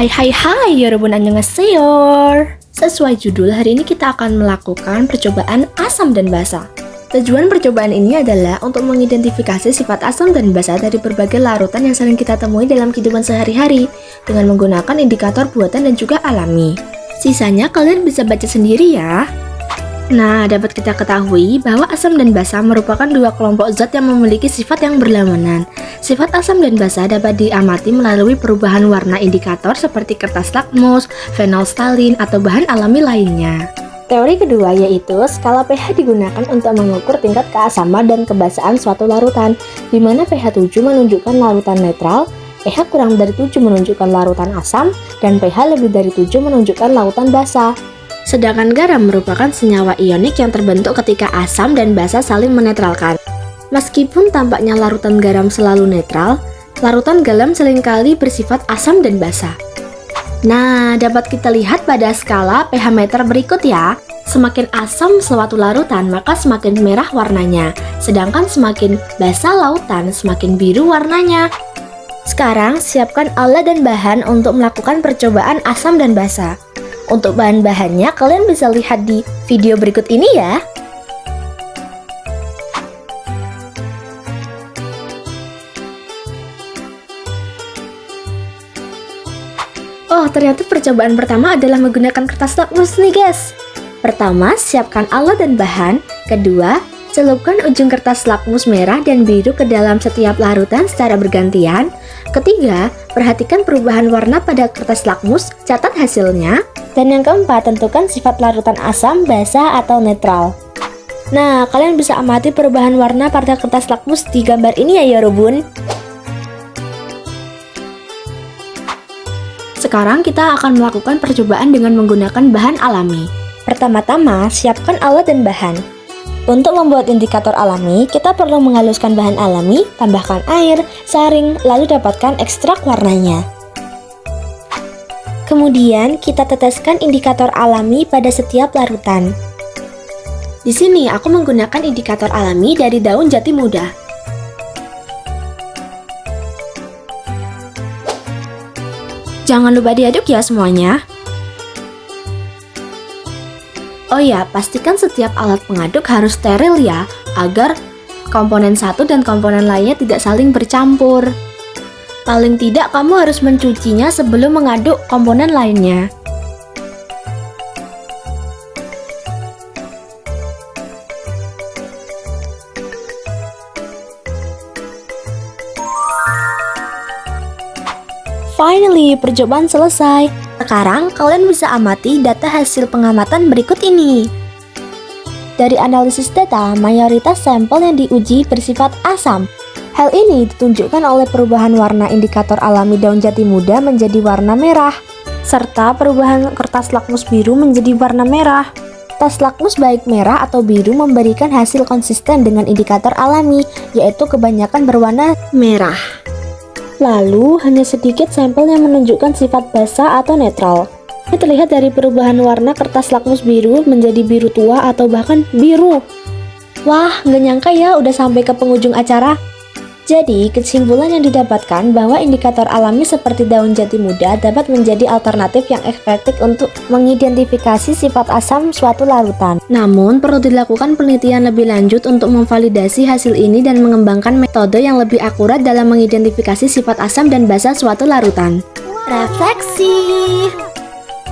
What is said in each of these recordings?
Hai, 여러분 안녕하세요. Sesuai judul, hari ini kita akan melakukan percobaan asam dan basa. Tujuan percobaan ini adalah untuk mengidentifikasi sifat asam dan basa dari berbagai larutan yang sering kita temui dalam kehidupan sehari-hari dengan menggunakan indikator buatan dan juga alami. Sisanya kalian bisa baca sendiri ya. Nah, dapat kita ketahui bahwa asam dan basa merupakan dua kelompok zat yang memiliki sifat yang berlawanan. Sifat asam dan basa dapat diamati melalui perubahan warna indikator seperti kertas lakmus, fenolstalin, atau bahan alami lainnya. Teori kedua yaitu skala pH digunakan untuk mengukur tingkat keasaman dan kebasaan suatu larutan, di mana pH 7 menunjukkan larutan netral, pH kurang dari 7 menunjukkan larutan asam, dan pH lebih dari 7 menunjukkan larutan basa. Sedangkan garam merupakan senyawa ionik yang terbentuk ketika asam dan basa saling menetralkan. Meskipun tampaknya larutan garam selalu netral, larutan garam seringkali bersifat asam dan basa. Nah, dapat kita lihat pada skala pH meter berikut ya. Semakin asam suatu larutan, maka semakin merah warnanya. Sedangkan semakin basa lautan, semakin biru warnanya. Sekarang, siapkan alat dan bahan untuk melakukan percobaan asam dan basa. Untuk bahan-bahannya, kalian bisa lihat di video berikut ini ya. Oh, ternyata percobaan pertama adalah menggunakan kertas lakmus nih guys. Pertama, siapkan alat dan bahan. Kedua, celupkan ujung kertas lakmus merah dan biru ke dalam setiap larutan secara bergantian. Ketiga, perhatikan perubahan warna pada kertas lakmus, catat hasilnya. Dan yang keempat, tentukan sifat larutan asam, basa, atau netral. Nah, kalian bisa amati perubahan warna pada kertas lakmus di gambar ini ya Yorobun. Sekarang kita akan melakukan percobaan dengan menggunakan bahan alami. Pertama-tama, siapkan alat dan bahan. Untuk membuat indikator alami, kita perlu menghaluskan bahan alami, tambahkan air, saring, lalu dapatkan ekstrak warnanya. Kemudian, kita teteskan indikator alami pada setiap larutan. Di sini, aku menggunakan indikator alami dari daun jati muda. Jangan lupa diaduk ya semuanya. Oh ya, pastikan setiap alat pengaduk harus steril ya, agar komponen satu dan komponen lainnya tidak saling bercampur. Paling tidak kamu harus mencucinya sebelum mengaduk komponen lainnya. Finally, percobaan selesai. Sekarang kalian bisa amati data hasil pengamatan berikut ini. Dari analisis data, mayoritas sampel yang diuji bersifat asam. Hal ini ditunjukkan oleh perubahan warna indikator alami daun jati muda menjadi warna merah, serta perubahan kertas lakmus biru menjadi warna merah. Kertas lakmus baik merah atau biru memberikan hasil konsisten dengan indikator alami, yaitu kebanyakan berwarna merah. Lalu, hanya sedikit sampel yang menunjukkan sifat basa atau netral. Ini terlihat dari perubahan warna kertas lakmus biru menjadi biru tua atau bahkan biru. Wah, nggak nyangka ya udah sampai ke penghujung acara. Jadi, kesimpulan yang didapatkan bahwa indikator alami seperti daun jati muda dapat menjadi alternatif yang efektif untuk mengidentifikasi sifat asam suatu larutan. Namun, perlu dilakukan penelitian lebih lanjut untuk memvalidasi hasil ini dan mengembangkan metode yang lebih akurat dalam mengidentifikasi sifat asam dan basa suatu larutan. Refleksi.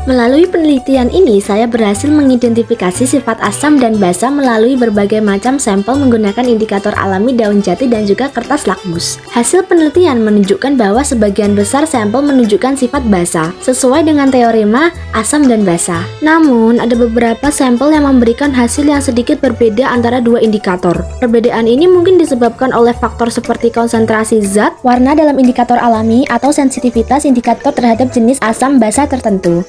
Melalui penelitian ini, saya berhasil mengidentifikasi sifat asam dan basa melalui berbagai macam sampel menggunakan indikator alami daun jati dan juga kertas lakmus. Hasil penelitian menunjukkan bahwa sebagian besar sampel menunjukkan sifat basa, sesuai dengan teorema asam dan basa. Namun, ada beberapa sampel yang memberikan hasil yang sedikit berbeda antara dua indikator. Perbedaan ini mungkin disebabkan oleh faktor seperti konsentrasi zat, warna dalam indikator alami, atau sensitivitas indikator terhadap jenis asam basa tertentu.